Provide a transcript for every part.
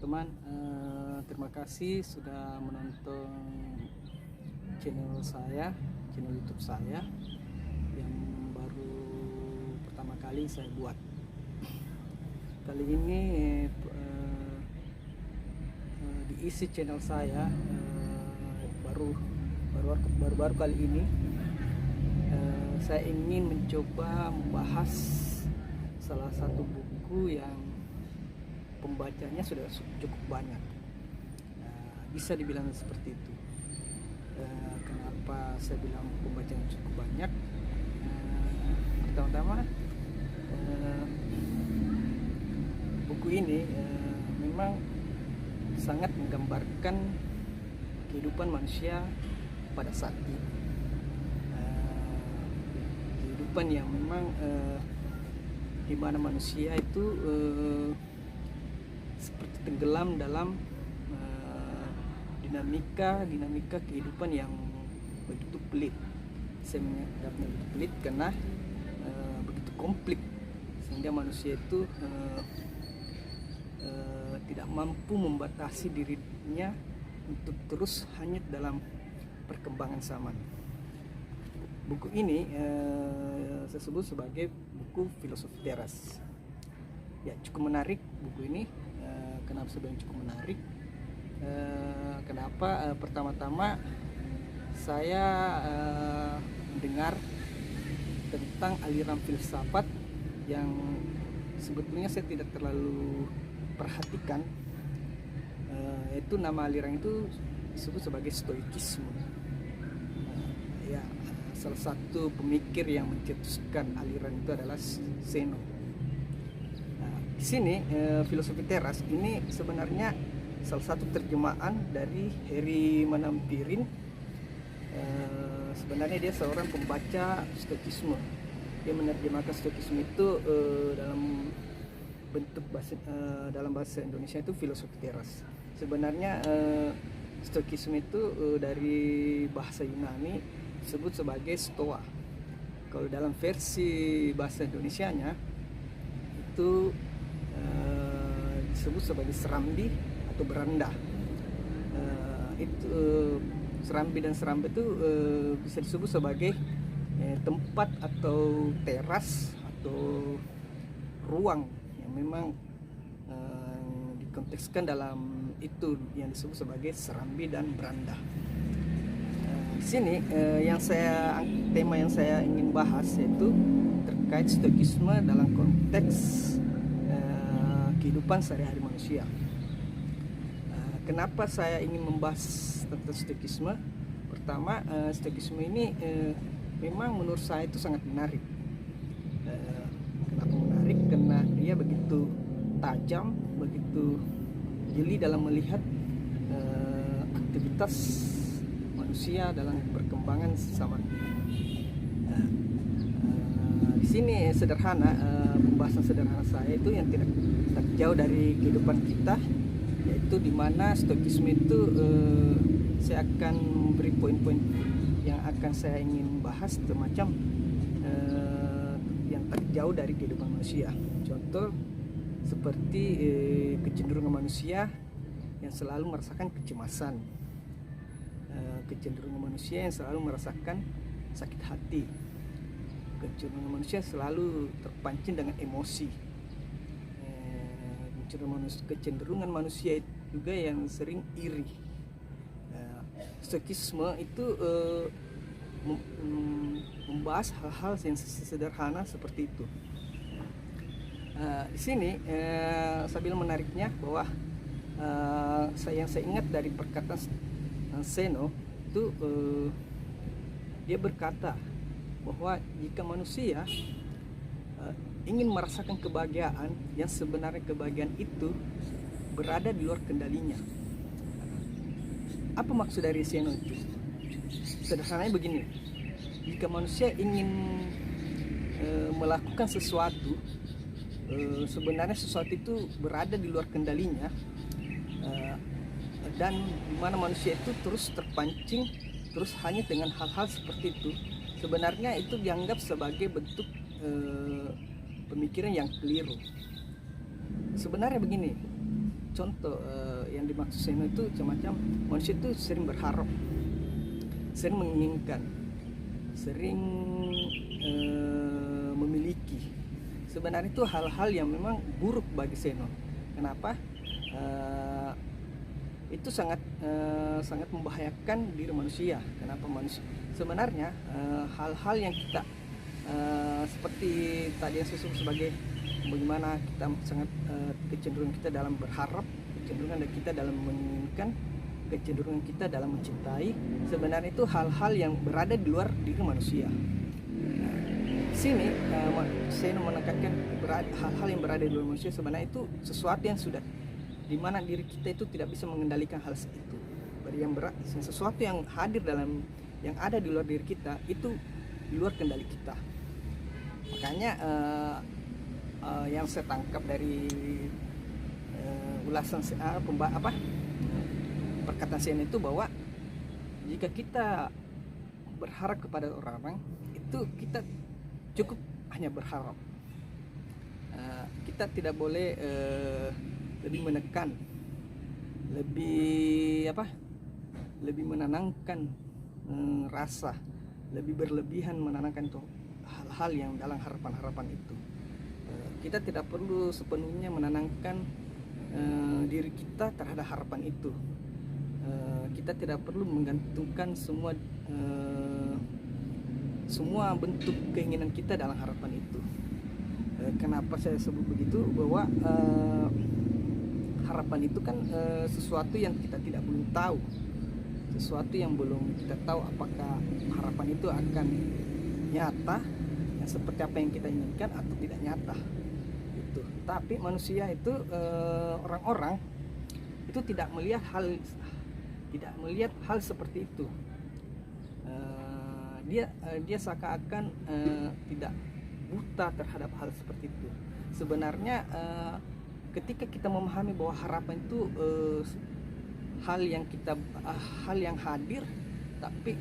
teman-teman, terima kasih sudah menonton channel saya, channel YouTube saya yang baru pertama kali saya buat. Kali ini diisi channel saya baru kali ini saya ingin mencoba membahas salah satu buku yang pembacanya sudah cukup banyak. Bisa dibilang seperti itu. Kenapa saya bilang pembacanya cukup banyak? Pertama-tama, buku ini memang sangat menggambarkan kehidupan manusia pada saat ini. Kehidupan yang memang di mana manusia itu seperti tenggelam dalam dinamika kehidupan yang begitu pelik. Saya menganggapnya begitu pelik karena begitu komplit sehingga manusia itu tidak mampu membatasi dirinya untuk terus hanyut dalam perkembangan zaman. Buku ini saya sebut sebagai buku filosofi teras. Ya, cukup menarik buku ini. Kenapa saya bilang cukup menarik? Kenapa? Pertama-tama saya mendengar tentang aliran filsafat yang sebetulnya saya tidak terlalu perhatikan. Itu nama aliran itu disebut sebagai stoikisme. Salah satu pemikir yang mencetuskan aliran itu adalah Zeno. Di sini filosofi teras ini sebenarnya salah satu terjemahan dari Harry Manampirin. Sebenarnya dia seorang pembaca stoikisme. Dia menerjemahkan stoikisme itu dalam bentuk dalam bahasa Indonesia itu filosofi teras. Sebenarnya stoikisme itu dari bahasa Yunani disebut sebagai stoa. Kalau dalam versi bahasa Indonesianya itu disebut sebagai serambi atau beranda. Serambi dan serambi itu bisa disebut sebagai tempat atau teras atau ruang yang memang dikontekskan dalam itu yang disebut sebagai serambi dan beranda. Di sini tema yang saya ingin bahas yaitu terkait stoikisme dalam konteks kehidupan sehari-hari manusia. Kenapa saya ingin membahas tentang stoikisme? Pertama, stoikisme ini memang menurut saya itu sangat menarik. Kenapa menarik? Karena dia begitu tajam, begitu jeli dalam melihat aktivitas manusia dalam perkembangan zaman. Di sini sederhana, pembahasan sederhana saya itu yang tidak jauh dari kehidupan kita, yaitu di mana stoikisme itu saya akan memberi poin-poin yang akan saya ingin bahas semacam yang tak jauh dari kehidupan manusia. Contoh seperti kecenderungan manusia yang selalu merasakan kecemasan, kecenderungan manusia yang selalu merasakan sakit hati, kecenderungan manusia selalu terpancing dengan emosi, kecenderungan manusia juga yang sering iri. Stoikisme itu membahas hal-hal yang sederhana seperti itu. Di sini saya bilang menariknya bahwa yang saya ingat dari perkataan Zeno itu dia berkata bahwa jika manusia ingin merasakan kebahagiaan, yang sebenarnya kebahagiaan itu berada di luar kendalinya. Apa maksud dari Zeno itu? Sederhananya begini, jika manusia ingin melakukan sesuatu, sebenarnya sesuatu itu berada di luar kendalinya, dan dimana manusia itu terus terpancing, terus hanya dengan hal-hal seperti itu, sebenarnya itu dianggap sebagai bentuk pemikiran yang keliru. Sebenarnya begini, contoh yang dimaksud seno itu macam manusia itu sering berharap, sering menginginkan, sering memiliki. Sebenarnya itu hal-hal yang memang buruk bagi seno. Kenapa? Itu sangat membahayakan diri manusia. Kenapa manusia? Sebenarnya hal-hal yang kita seperti tadi yang saya sebut sebagai bagaimana kita sangat kecenderungan kita dalam berharap, kecenderungan kita dalam menginginkan, kecenderungan kita dalam mencintai, sebenarnya itu hal-hal yang berada di luar diri manusia. Di sini saya menekankan hal-hal yang berada di luar manusia sebenarnya itu sesuatu yang sudah di mana diri kita itu tidak bisa mengendalikan hal itu. Sesuatu yang hadir dalam yang ada di luar diri kita itu di luar kendali kita. Makanya yang saya tangkap dari ulasan perkataan saya itu bahwa jika kita berharap kepada orang itu kita cukup hanya berharap. Kita tidak boleh lebih menekan, lebih menenangkan rasa, lebih berlebihan menenangkan hal-hal yang dalam harapan-harapan itu. Kita tidak perlu sepenuhnya menenangkan diri kita terhadap harapan itu. Kita tidak perlu menggantungkan semua bentuk keinginan kita dalam harapan itu. Kenapa saya sebut begitu? Bahwa harapan itu kan sesuatu yang kita belum tahu, sesuatu yang belum kita tahu apakah harapan itu akan nyata yang seperti apa yang kita inginkan atau tidak nyata. Itu. Tapi manusia itu orang-orang itu tidak melihat hal seperti itu. Dia seakan-akan tidak buta terhadap hal seperti itu. Sebenarnya ketika kita memahami bahwa harapan itu hal yang hadir, tapi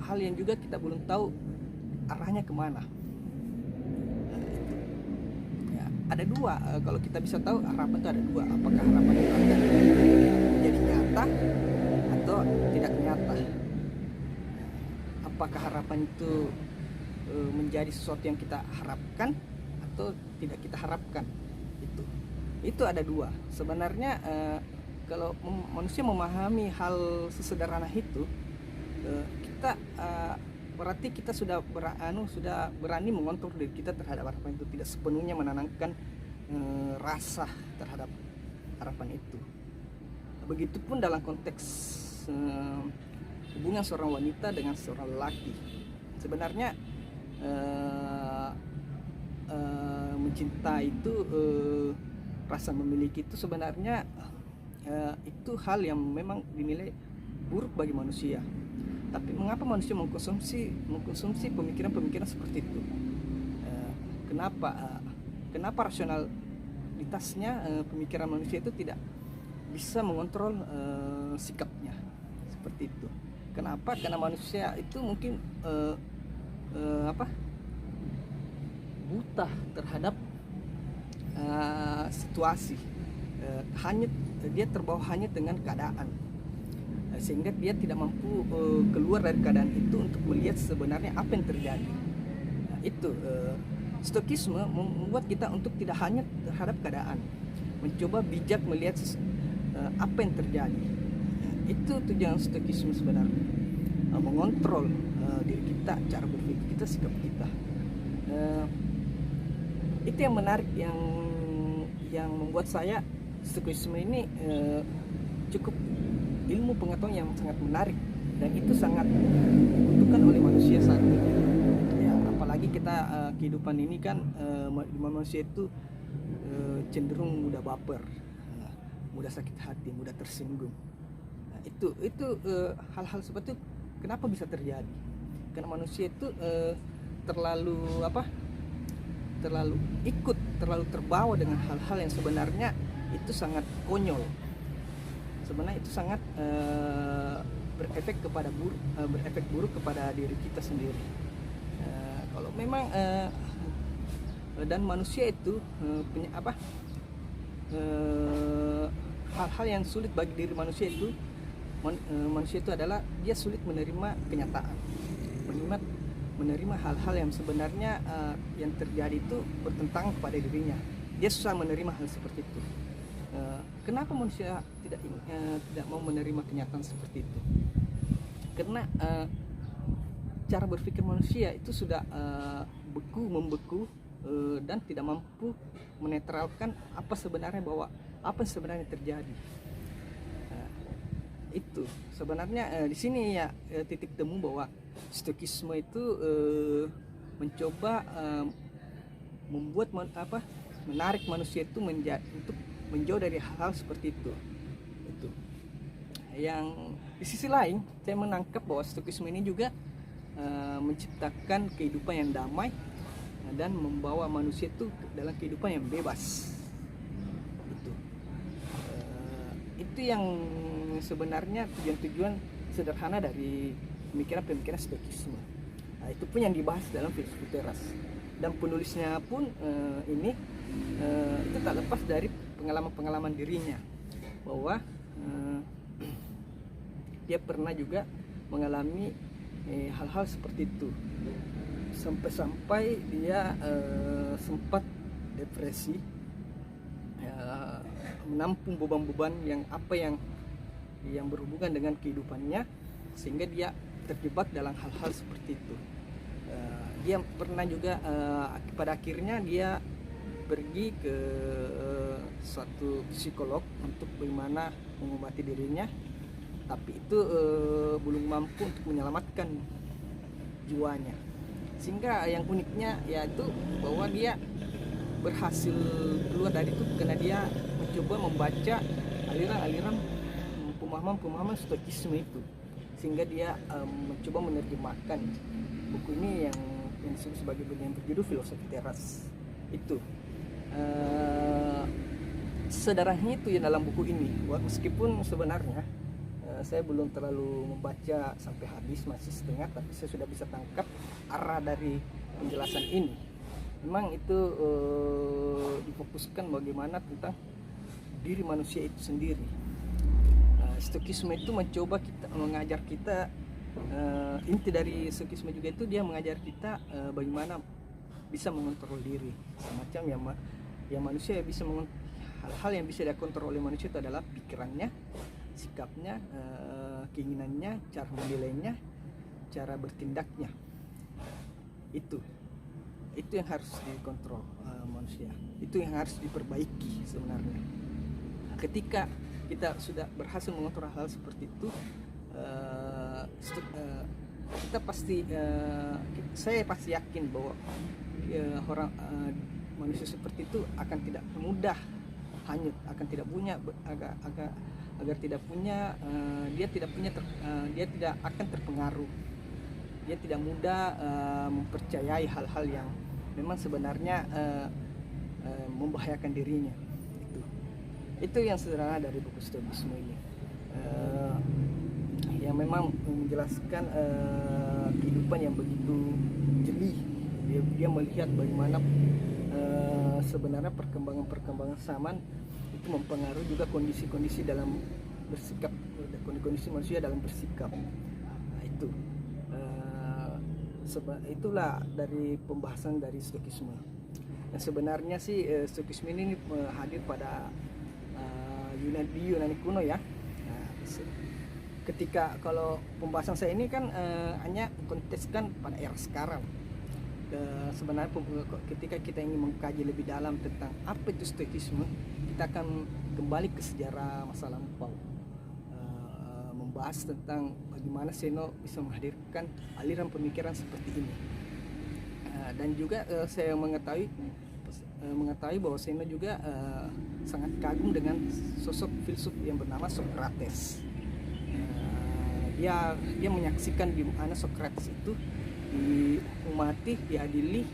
hal yang juga kita belum tahu arahnya kemana. Ya, ada dua. Kalau kita bisa tahu harapan itu ada dua. Apakah harapan itu akan menjadi nyata atau tidak nyata? Apakah harapan itu menjadi sesuatu yang kita harapkan atau tidak kita harapkan? Itu ada dua. Sebenarnya kalau manusia memahami hal sesederhana itu, kita berarti kita sudah berani mengontrol diri kita terhadap harapan itu, tidak sepenuhnya menenangkan rasa terhadap harapan itu. Begitupun dalam konteks hubungan seorang wanita dengan seorang lelaki. Sebenarnya mencinta itu, rasa memiliki itu sebenarnya itu hal yang memang dinilai buruk bagi manusia. Tapi mengapa manusia mengkonsumsi pemikiran-pemikiran seperti itu? Kenapa rasionalitasnya pemikiran manusia itu tidak bisa mengontrol sikapnya seperti itu? Kenapa? Karena manusia itu mungkin buta terhadap situasi, dia terbawa hanya dengan keadaan, sehingga dia tidak mampu keluar dari keadaan itu untuk melihat sebenarnya apa yang terjadi. Stokisme membuat kita untuk tidak hanya terhadap keadaan, mencoba bijak melihat apa yang terjadi. Itu tujuan stokisme sebenarnya, mengontrol diri kita, cara berpikir kita, sikap kita. Itu yang menarik, yang membuat saya stokisme ini cukup ilmu pengetahuan yang sangat menarik, dan itu sangat dibutuhkan oleh manusia saat ini. Ya, apalagi kita kehidupan ini kan manusia itu cenderung mudah baper, mudah sakit hati, mudah tersinggung. Itu hal-hal seperti itu kenapa bisa terjadi? Karena manusia itu terlalu terbawa dengan hal-hal yang sebenarnya itu sangat konyol. Sebenarnya itu sangat berefek buruk kepada diri kita sendiri. Kalau memang dan manusia itu hal-hal yang sulit bagi diri manusia itu, manusia itu adalah dia sulit menerima kenyataan, menerima hal-hal yang sebenarnya yang terjadi itu bertentangan kepada dirinya. Dia susah menerima hal seperti itu. Kenapa manusia tidak mau menerima kenyataan seperti itu? Karena cara berpikir manusia itu sudah membeku dan tidak mampu menetralkan apa yang sebenarnya terjadi. Itu sebenarnya di sini ya titik temu bahwa Stoikisme itu mencoba menarik manusia itu untuk menjauh dari hal-hal seperti itu. Yang di sisi lain saya menangkap bahwa Stoikisme ini juga menciptakan kehidupan yang damai dan membawa manusia itu dalam kehidupan yang bebas. Itu yang sebenarnya tujuan sederhana dari pemikiran Stoikisme. Itu pun yang dibahas dalam Filosofi Teras, dan penulisnya pun itu tak lepas dari pengalaman dirinya, bahwa dia pernah juga mengalami hal-hal seperti itu, sampai dia sempat depresi, menampung beban-beban yang berhubungan dengan kehidupannya, sehingga dia terjebak dalam hal-hal seperti itu. Dia pernah juga pada akhirnya dia pergi ke suatu psikolog untuk bagaimana mengobati dirinya, tapi itu belum mampu untuk menyelamatkan jiwanya. Sehingga yang uniknya yaitu bahwa dia berhasil keluar dari itu karena dia mencoba membaca aliran-aliran pemahaman Stoikisme itu, sehingga dia mencoba menerjemahkan buku ini yang disebut sebagai buku yang berjudul Filosofi Teras. Itu sederhananya itu ya dalam buku ini, meskipun sebenarnya saya belum terlalu membaca sampai habis, masih setengah, tapi saya sudah bisa tangkap arah dari penjelasan ini. Memang itu difokuskan bagaimana tentang diri manusia itu sendiri. Stoikisme itu mencoba mengajar kita, inti dari Stoikisme juga itu dia mengajar kita bagaimana bisa mengontrol diri, semacam yang manusia bisa hal-hal yang bisa dikontrol oleh manusia itu adalah pikirannya, sikapnya, keinginannya, cara menilainya, cara bertindaknya. Itu yang harus dikontrol manusia. Itu yang harus diperbaiki sebenarnya. Ketika kita sudah berhasil mengontrol hal seperti itu, kita pasti, saya pasti yakin bahwa manusia seperti itu akan tidak mudah hanyut, akan tidak punya agar tidak punya dia tidak akan terpengaruh, dia tidak mudah mempercayai hal-hal yang memang sebenarnya membahayakan dirinya. Itu yang sederhana dari buku Stoikisme ini, yang memang menjelaskan kehidupan yang begitu jeli. Dia melihat bagaimana sebenarnya perkembangan zaman itu mempengaruhi juga kondisi dalam bersikap, kondisi manusia dalam bersikap. Itu itulah dari pembahasan dari Stoikisme. Dan sebenarnya sih Stoikisme ini hadir pada Yunani kuno ya. Ketika kalau pembahasan saya ini kan hanya konteskan pada era sekarang. Sebenarnya ketika kita ingin mengkaji lebih dalam tentang apa itu Stoikisme, kita akan kembali ke sejarah masa lampau, membahas tentang bagaimana Zeno bisa menghadirkan aliran pemikiran seperti ini. Dan juga saya mengetahui bahwa Zeno juga sangat kagum dengan sosok filsuf yang bernama Socrates. Dia menyaksikan di mana Socrates itu diumati, diadili,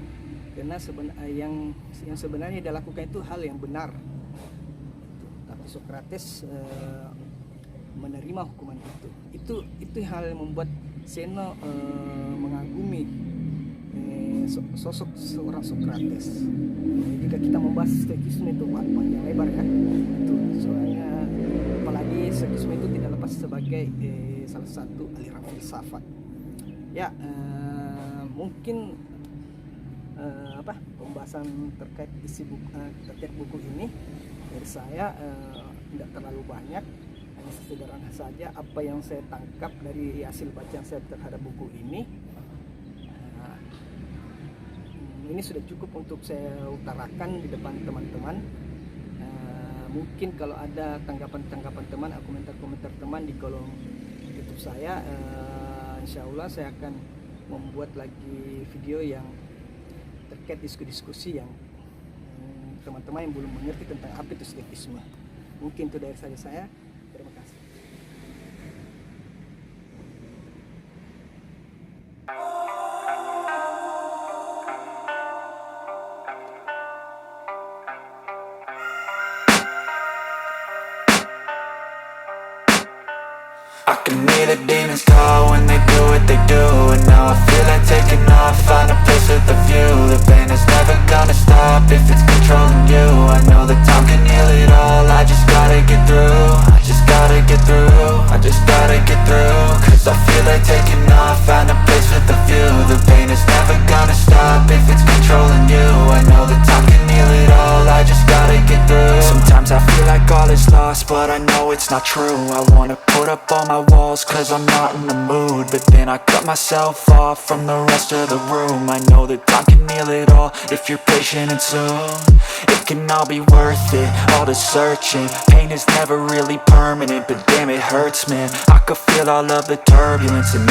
karena yang sebenarnya dilakukan itu hal yang benar. Tapi Socrates menerima hukuman itu hal yang membuat Zeno mengagumi sosok seorang Socrates. Jika kita membahas stoikisme itu panjang lebar ya, itu soalnya apalagi stoikisme itu tidak lepas sebagai salah satu aliran filsafat. Ya, mungkin pembahasan terkait isi buku, terkait buku ini dari saya tidak terlalu banyak, hanya sederhana saja apa yang saya tangkap dari hasil bacaan saya terhadap buku ini. Ini sudah cukup untuk saya utarakan di depan teman-teman. Mungkin kalau ada tanggapan-tanggapan teman, komentar-komentar teman di kolom YouTube saya, insya Allah saya akan membuat lagi video yang terkait diskusi-diskusi yang teman-teman yang belum mengerti tentang apa itu stoikisme. Mungkin itu dari saya. Terima kasih. I can hear the demons call when they do what they do. And now I feel like taking off, find a place with a view. The pain is never gonna stop if it's controlling you. I know that time can heal it all, I just gotta get through. I just gotta get through, I just gotta get through. Cause I feel like taking off, find a place with a view. The pain is never gonna stop if it's controlling you. I know that time can heal it all, I just gotta get through. Sometimes I feel like all is lost, but I know it's not true. I wanna put up all my walls cause I'm not in the mood, but then I cut myself off from the rest of the room. I know that time can heal it all if you're patient and soon. It can all be worth it, all the searching. Pain is never really permanent, but damn it hurts man. I could feel all of the turbulence and